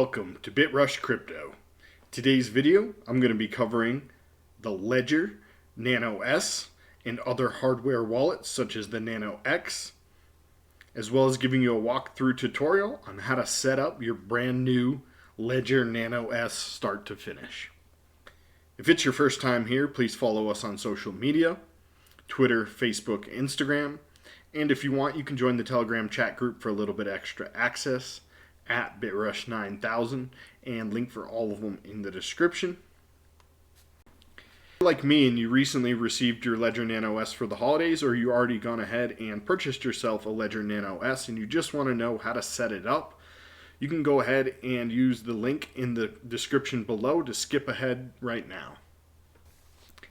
Welcome to BitRush Crypto. Today's video, I'm going to be covering the Ledger Nano S and other hardware wallets such as the Nano X, as well as giving you a walkthrough tutorial on how to set up your brand new Ledger Nano S start to finish. If it's your first time here, please follow us on social media, Twitter, Facebook, Instagram, and if you want, you can join the Telegram chat group for a little bit extra access at BitRush 9000, and link for all of them in the description. Like me and you recently received your Ledger Nano S for the holidays, or you already gone ahead and purchased yourself a Ledger Nano S and you just want to know how to set it up, you can go ahead and use the link in the description below to skip ahead right now.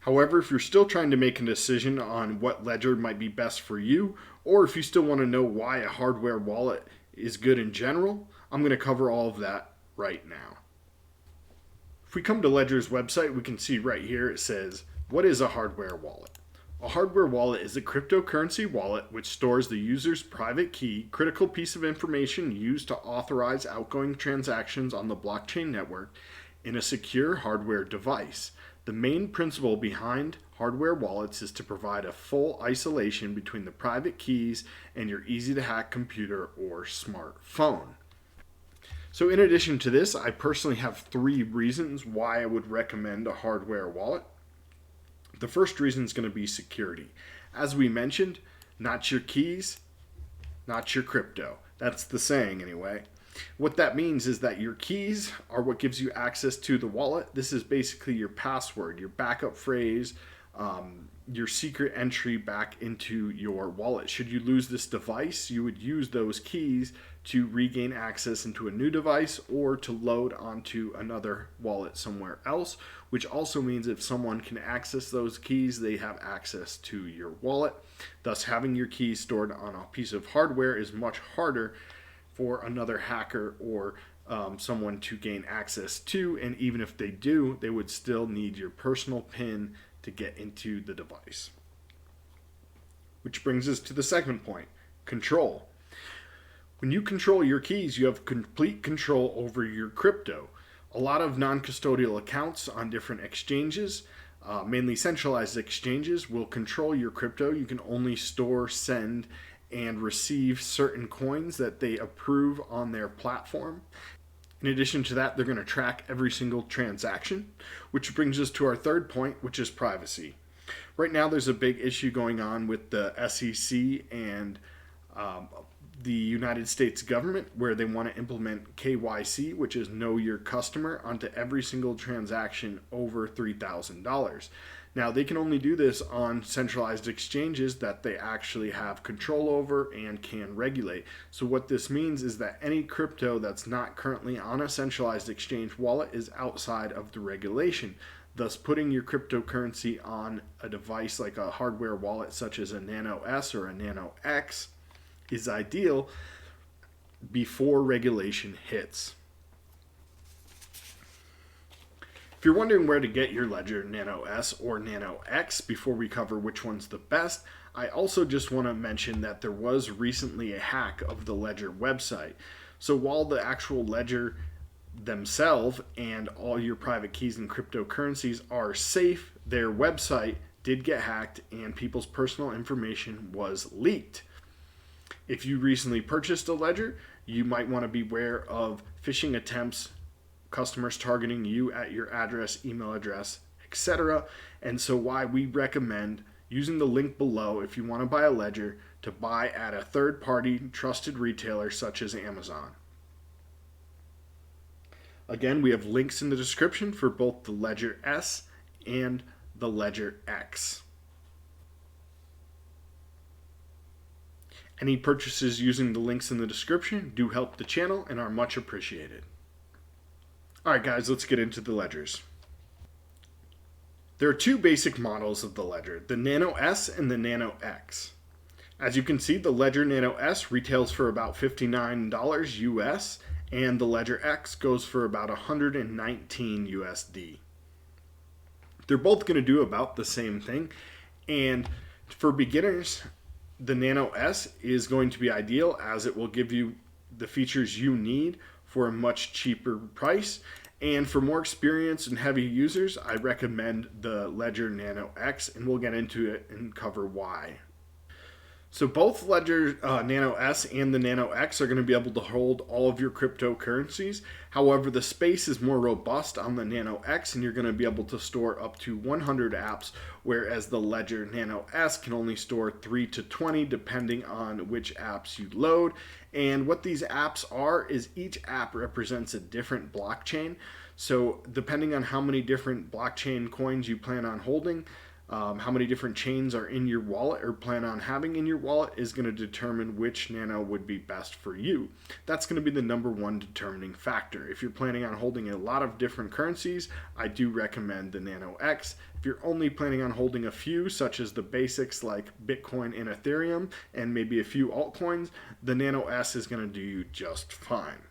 However, if you're still trying to make a decision on what ledger might be best for you, or if you still want to know why a hardware wallet is good in general, I'm going to cover all of that right now. If we come to Ledger's website, we can see right here it says, what is a hardware wallet? A hardware wallet is a cryptocurrency wallet which stores the user's private key, critical piece of information used to authorize outgoing transactions on the blockchain network, in a secure hardware device. The main principle behind hardware wallets is to provide a full isolation between the private keys and your easy-to-hack computer or smartphone. So in addition to this, I personally have 3 reasons why I would recommend a hardware wallet. The first reason is going to be security. As we mentioned, not your keys, not your crypto. That's the saying anyway. What that means is that your keys are what gives you access to the wallet. This is basically your password, your backup phrase, your secret entry back into your wallet. Should you lose this device, you would use those keys to regain access into a new device or to load onto another wallet somewhere else, which also means if someone can access those keys, they have access to your wallet. Thus, having your keys stored on a piece of hardware is much harder for another hacker or someone to gain access to, and even if they do, they would still need your personal PIN to get into the device. Which brings us to the second point, control. When you control your keys, you have complete control over your crypto. A lot of non-custodial accounts on different exchanges, mainly centralized exchanges, will control your crypto. You can only store, send, and receive certain coins that they approve on their platform. In addition to that, they're going to track every single transaction, which brings us to our third point, which is privacy. Right now, there's a big issue going on with the SEC and the United States government, where they want to implement KYC, which is Know Your Customer, onto every single transaction over $3,000. Now, they can only do this on centralized exchanges that they actually have control over and can regulate. So what this means is that any crypto that's not currently on a centralized exchange wallet is outside of the regulation. Thus, putting your cryptocurrency on a device like a hardware wallet such as a Nano S or a Nano X is ideal before regulation hits. If you're wondering where to get your Ledger Nano S or Nano X before we cover which one's the best, I also just want to mention that there was recently a hack of the Ledger website. So while the actual Ledger themselves and all your private keys and cryptocurrencies are safe, their website did get hacked and people's personal information was leaked. If you recently purchased a Ledger, you might want to be aware of phishing attempts, customers targeting you at your address, email address, etc. And so why we recommend using the link below if you want to buy a Ledger to buy at a third-party trusted retailer such as Amazon. Again, we have links in the description for both the Ledger S and the Ledger X. Any purchases using the links in the description do help the channel and are much appreciated. Alright guys, let's get into the ledgers. There are 2 basic models of the Ledger, the Nano S and the Nano X. As you can see, the Ledger Nano S retails for about $59 US, and the Ledger X goes for about $119 USD. They're both going to do about the same thing, and for beginners, the Nano S is going to be ideal as it will give you the features you need for a much cheaper price. And for more experienced and heavy users, I recommend the Ledger Nano X, and we'll get into it and cover why. So both Ledger Nano S and the Nano X are going to be able to hold all of your cryptocurrencies. However, the space is more robust on the Nano X, and you're going to be able to store up to 100 apps, whereas the Ledger Nano S can only store 3 to 20 depending on which apps you load. And what these apps are is each app represents a different blockchain. So depending on how many different blockchain coins you plan on holding, how many different chains are in your wallet or plan on having in your wallet is going to determine which Nano would be best for you. That's going to be the number one determining factor. If you're planning on holding a lot of different currencies, I do recommend the Nano X. If you're only planning on holding a few, such as the basics like Bitcoin and Ethereum, and maybe a few altcoins, the Nano S is going to do you just fine.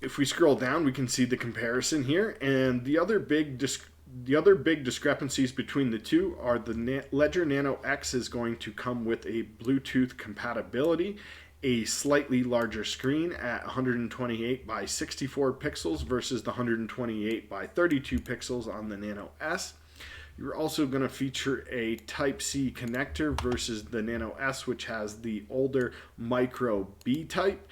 If we scroll down, we can see the comparison here, and the other big discrepancies between the two are the Ledger Nano X is going to come with a Bluetooth compatibility, a slightly larger screen at 128 by 64 pixels versus the 128 by 32 pixels on the Nano S. You're also going to feature a Type-C connector versus the Nano S, which has the older micro B type.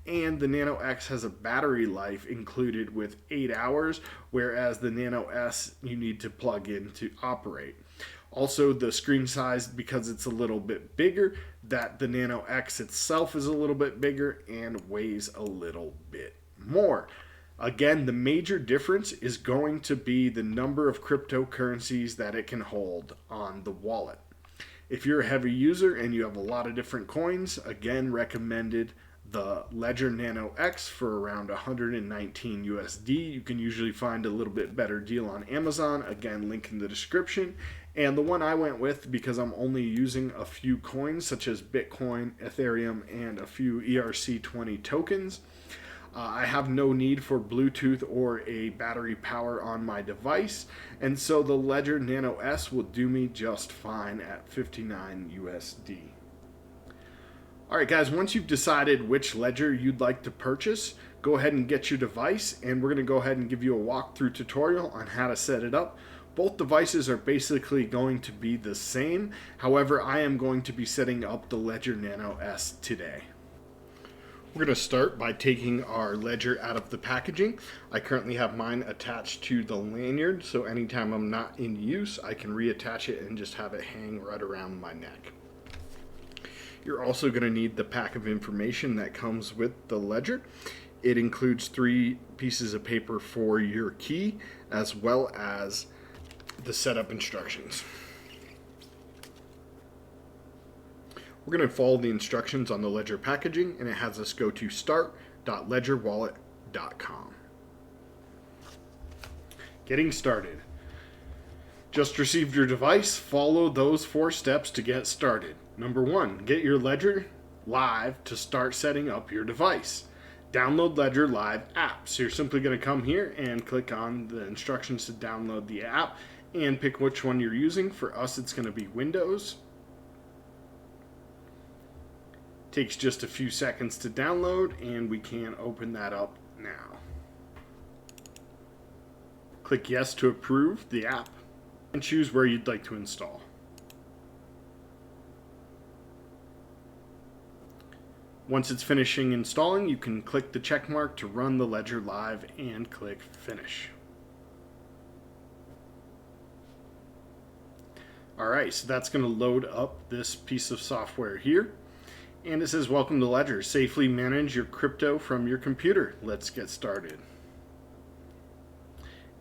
And the Nano X has a battery life included with 8 hours, whereas the Nano S you need to plug in to operate. Also, the screen size, because it's a little bit bigger, that the Nano X itself is a little bit bigger and weighs a little bit more. Again, the major difference is going to be the number of cryptocurrencies that it can hold on the wallet. If you're a heavy user and you have a lot of different coins, again, recommended the Ledger Nano X for around 119 USD. You can usually find a little bit better deal on Amazon. Again, link in the description. And the one I went with, because I'm only using a few coins such as Bitcoin, Ethereum, and a few ERC20 tokens, I have no need for Bluetooth or a battery power on my device, and so the Ledger Nano S will do me just fine at 59 USD. Alright guys, once you've decided which ledger you'd like to purchase, go ahead and get your device, and we're going to go ahead and give you a walkthrough tutorial on how to set it up. Both devices are basically going to be the same, however I am going to be setting up the Ledger Nano S today. We're going to start by taking our ledger out of the packaging. I currently have mine attached to the lanyard, so anytime I'm not in use I can reattach it and just have it hang right around my neck. You're also going to need the pack of information that comes with the ledger. It includes 3 pieces of paper for your key, as well as the setup instructions. We're going to follow the instructions on the ledger packaging, and it has us go to start.ledgerwallet.com. Getting started. Just received your device. Follow those 4 steps to get started. Number 1, get your Ledger Live to start setting up your device. Download Ledger Live app. So you're simply going to come here and click on the instructions to download the app and pick which one you're using. For us, it's going to be Windows. Takes just a few seconds to download, and we can open that up now. Click Yes to approve the app and choose where you'd like to install. Once it's finishing installing, you can click the check mark to run the Ledger Live and click Finish. Alright, so that's going to load up this piece of software here. And it says, welcome to Ledger. Safely manage your crypto from your computer. Let's get started.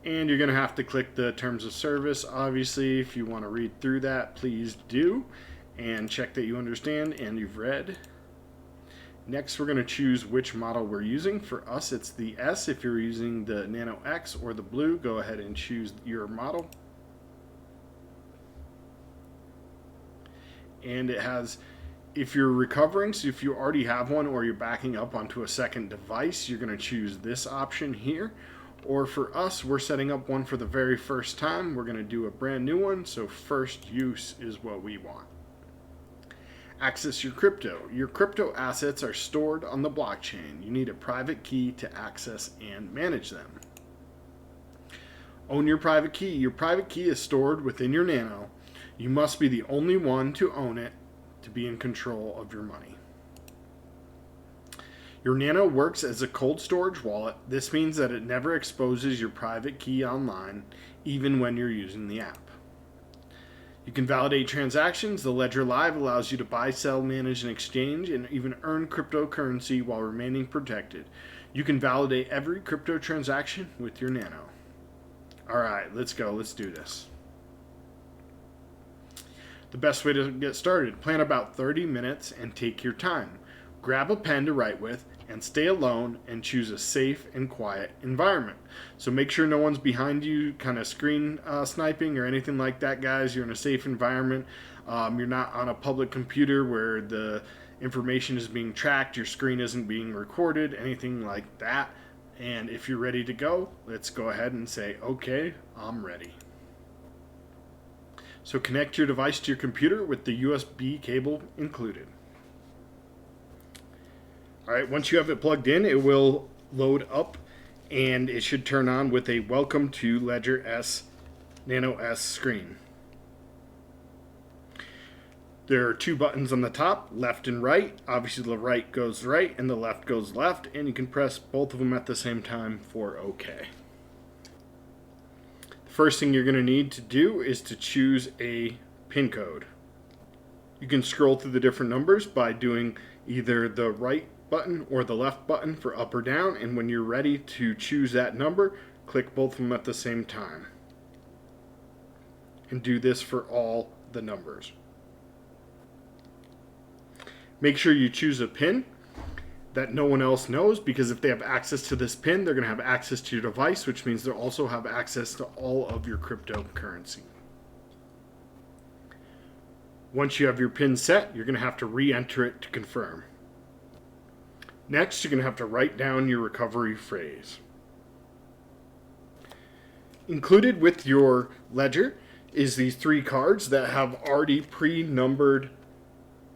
And you're going to have to click the Terms of Service. Obviously, if you want to read through that, please do. And check that you understand and you've read. Next, we're going to choose which model we're using. For us, it's the S. If you're using the Nano X or the Blue, go ahead and choose your model. And it has, if you're recovering, so if you already have one or you're backing up onto a second device, you're going to choose this option here. Or for us, we're setting up one for the very first time. We're going to do a brand new one, so first use is what we want. Access your crypto. Your crypto assets are stored on the blockchain. You need a private key to access and manage them. Own your private key. Your private key is stored within your Nano. You must be the only one to own it to be in control of your money. Your Nano works as a cold storage wallet. This means that it never exposes your private key online, even when you're using the app. You can validate transactions. The Ledger Live allows you to buy, sell, manage, and exchange, and even earn cryptocurrency while remaining protected. You can validate every crypto transaction with your Nano. Alright, let's go. Let's do this. The best way to get started: plan about 30 minutes and take your time. Grab a pen to write with and stay alone and choose a safe and quiet environment. So make sure no one's behind you kind of screen sniping or anything like that, guys. You're in a safe environment. You're not on a public computer where the information is being tracked, your screen isn't being recorded, anything like that. And if you're ready to go, let's go ahead and say, okay, I'm ready. So connect your device to your computer with the USB cable included. Alright, once you have it plugged in, it will load up and it should turn on with a Welcome to Ledger Nano S screen. There are two buttons on the top, left and right. Obviously the right goes right and the left goes left, and you can press both of them at the same time for OK. The first thing you're going to need to do is to choose a PIN code. You can scroll through the different numbers by doing either the right button or the left button for up or down, and when you're ready to choose that number, click both of them at the same time. And do this for all the numbers. Make sure you choose a PIN that no one else knows, because if they have access to this PIN, they're going to have access to your device, which means they'll also have access to all of your cryptocurrency. Once you have your PIN set, you're going to have to re-enter it to confirm. Next, you're going to have to write down your recovery phrase. Included with your ledger is these 3 cards that have already pre-numbered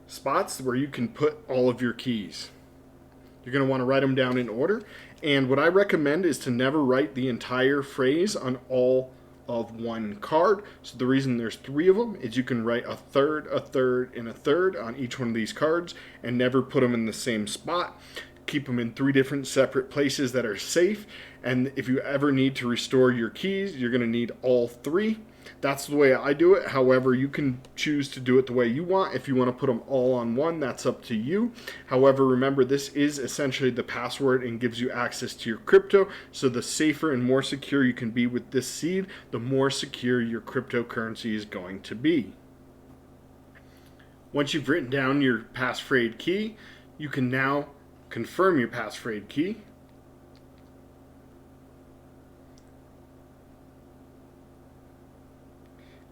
spots where you can put all of your keys. You're going to want to write them down in order, and what I recommend is to never write the entire phrase on all of one card. So the reason there's 3 of them is you can write a third, and a third on each one of these cards and never put them in the same spot. Keep them in 3 different separate places that are safe, and if you ever need to restore your keys, you're going to need all 3. That's the way I do it. However, you can choose to do it the way you want. If you want to put them all on one, that's up to you. However, remember, this is essentially the password and gives you access to your crypto. So the safer and more secure you can be with this seed, the more secure your cryptocurrency is going to be. Once you've written down your passphrase key, you can now confirm your passphrase key.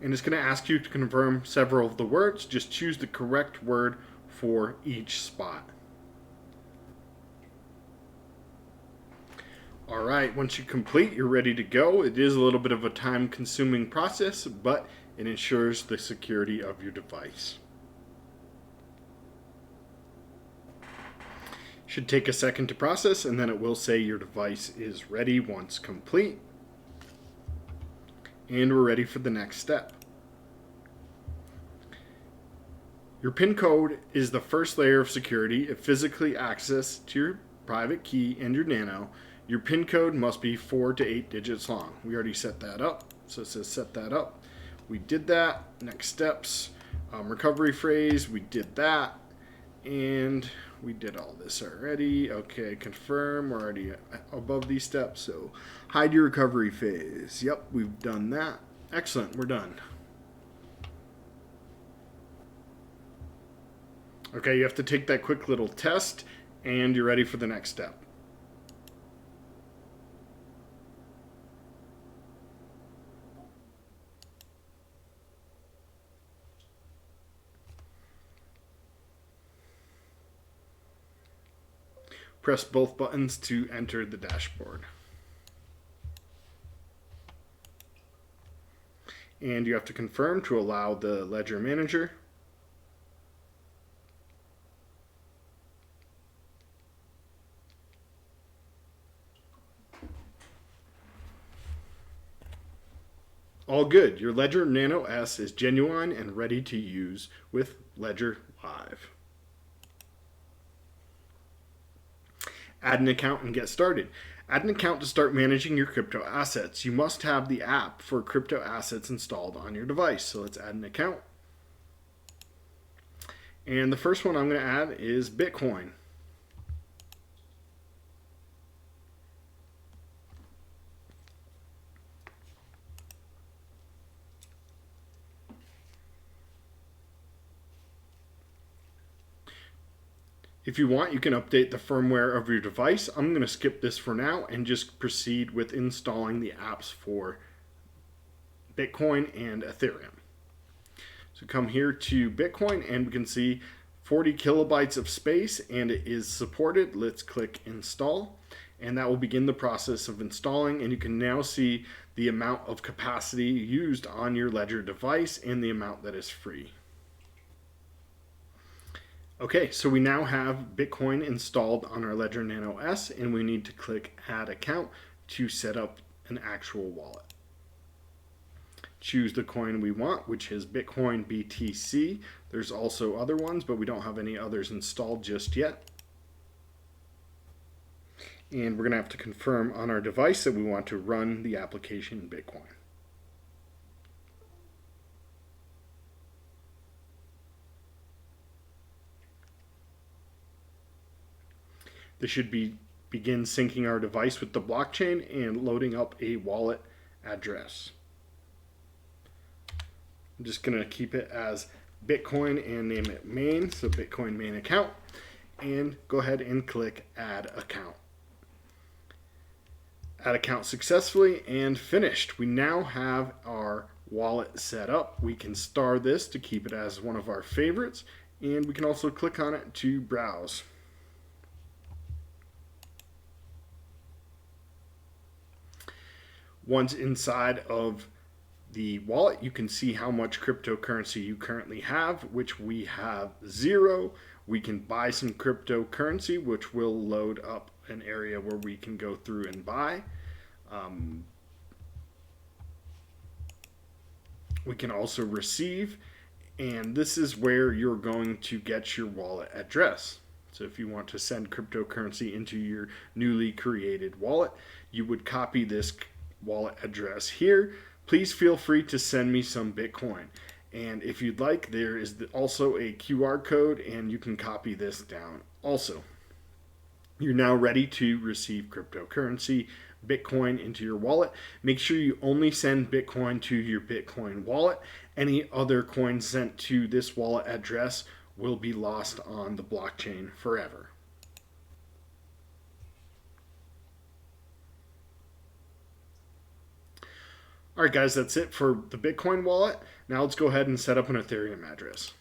And it's going to ask you to confirm several of the words. Just choose the correct word for each spot. Alright, once you complete, you're ready to go. It is a little bit of a time-consuming process, but it ensures the security of your device. Should take a second to process, and then it will say your device is ready once complete. And we're ready for the next step. Your PIN code is the first layer of security. It physically access to your private key and your Nano. Your PIN code must be 4 to 8 digits long. We already set that up, so it says set that up. We did that. Next steps, recovery phrase, we did that, and we did all this already. Okay, confirm, we're already above these steps, so hide your recovery phase. Yep, we've done that. Excellent, we're done. Okay, you have to take that quick little test, and you're ready for the next step. Press both buttons to enter the dashboard. And you have to confirm to allow the ledger manager. All good. Your Ledger Nano S is genuine and ready to use with Ledger Live. Add an account and get started. Add an account to start managing your crypto assets. You must have the app for crypto assets installed on your device. So let's add an account. And the first one I'm going to add is Bitcoin. If you want, you can update the firmware of your device. I'm going to skip this for now and just proceed with installing the apps for Bitcoin and Ethereum. So come here to Bitcoin and we can see 40 kilobytes of space and it is supported. Let's click install and that will begin the process of installing, and you can now see the amount of capacity used on your Ledger device and the amount that is free. Okay, so we now have Bitcoin installed on our Ledger Nano S and we need to click Add Account to set up an actual wallet. Choose the coin we want, which is Bitcoin BTC. There's also other ones, but we don't have any others installed just yet. And we're going to have to confirm on our device that we want to run the application in Bitcoin. This should begin syncing our device with the blockchain and loading up a wallet address. I'm just going to keep it as Bitcoin and name it main, so Bitcoin main account, and go ahead and click Add Account. Add account successfully and finished. We now have our wallet set up. We can star this to keep it as one of our favorites, and we can also click on it to browse. Once inside of the wallet, you can see how much cryptocurrency you currently have, which we have 0. We can buy some cryptocurrency, which will load up an area where we can go through and buy. We can also receive, and this is where you're going to get your wallet address. So if you want to send cryptocurrency into your newly created wallet, you would copy this wallet address here. Please feel free to send me some Bitcoin. And if you'd like, there is also a QR code and you can copy this down also. You're now ready to receive cryptocurrency, Bitcoin, into your wallet. Make sure you only send Bitcoin to your Bitcoin wallet. Any other coins sent to this wallet address will be lost on the blockchain forever. All right, guys, that's it for the Bitcoin wallet. Now let's go ahead and set up an Ethereum address.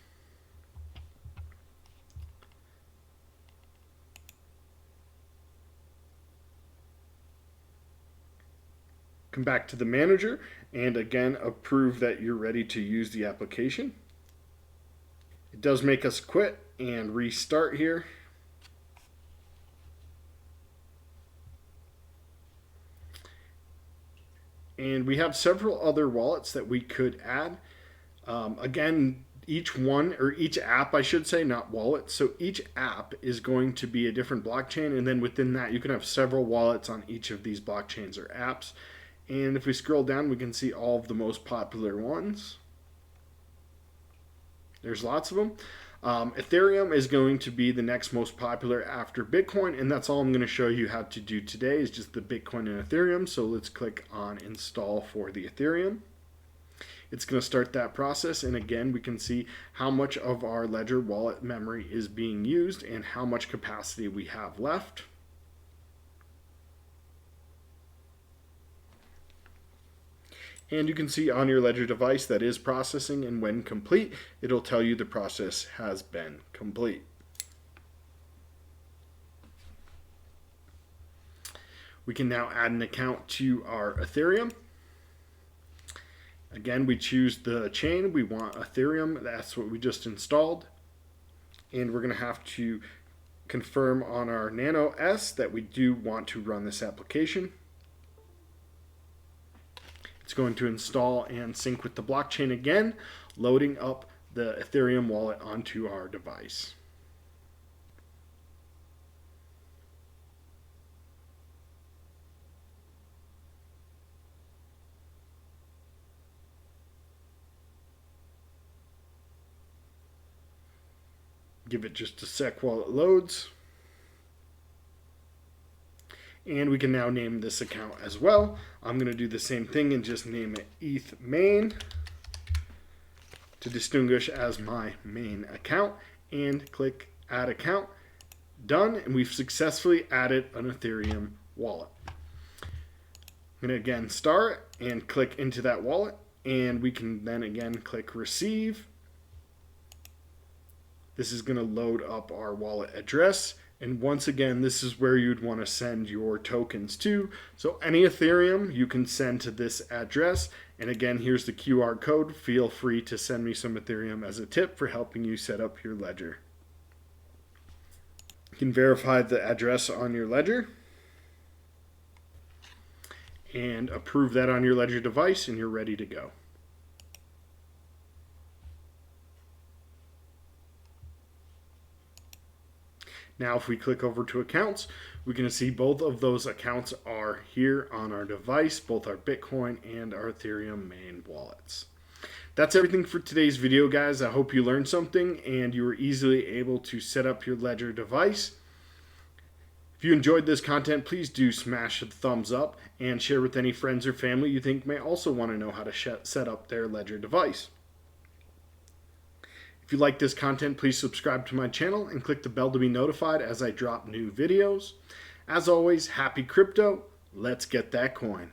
Come back to the manager and again approve that you're ready to use the application. It does make us quit and restart here. And we have several other wallets that we could add. Again, each app, I should say, not wallet. So each app is going to be a different blockchain. And then within that, you can have several wallets on each of these blockchains or apps. And if we scroll down, we can see all of the most popular ones. There's lots of them. Ethereum is going to be the next most popular after Bitcoin, and that's all I'm going to show you how to do today is just the Bitcoin and Ethereum. So let's click on install for the Ethereum. It's going to start that process, and again we can see how much of our Ledger wallet memory is being used and how much capacity we have left. And you can see on your Ledger device that is processing, and when complete, it'll tell you the process has been complete. We can now add an account to our Ethereum. Again, we choose the chain. We want Ethereum. That's what we just installed. And we're going to have to confirm on our Nano S that we do want to run this application. It's going to install and sync with the blockchain again, loading up the Ethereum wallet onto our device. Give it just a sec while it loads. And we can now name this account as well. I'm going to do the same thing and just name it ETH main to distinguish as my main account, and click add account. Done, and we've successfully added an Ethereum wallet. I'm going to again start and click into that wallet, and we can then again click receive. This is going to load up our wallet address. And once again, this is where you'd want to send your tokens to. So any Ethereum you can send to this address. And again, here's the QR code. Feel free to send me some Ethereum as a tip for helping you set up your ledger. You can verify the address on your ledger and approve that on your ledger device, and you're ready to go. Now if we click over to accounts, we can see both of those accounts are here on our device, both our Bitcoin and our Ethereum main wallets. That's everything for today's video, guys. I hope you learned something and you were easily able to set up your Ledger device. If you enjoyed this content, please do smash a thumbs up and share with any friends or family you think may also want to know how to set up their Ledger device. If you like this content, please subscribe to my channel and click the bell to be notified as I drop new videos. As always, happy crypto. Let's get that coin.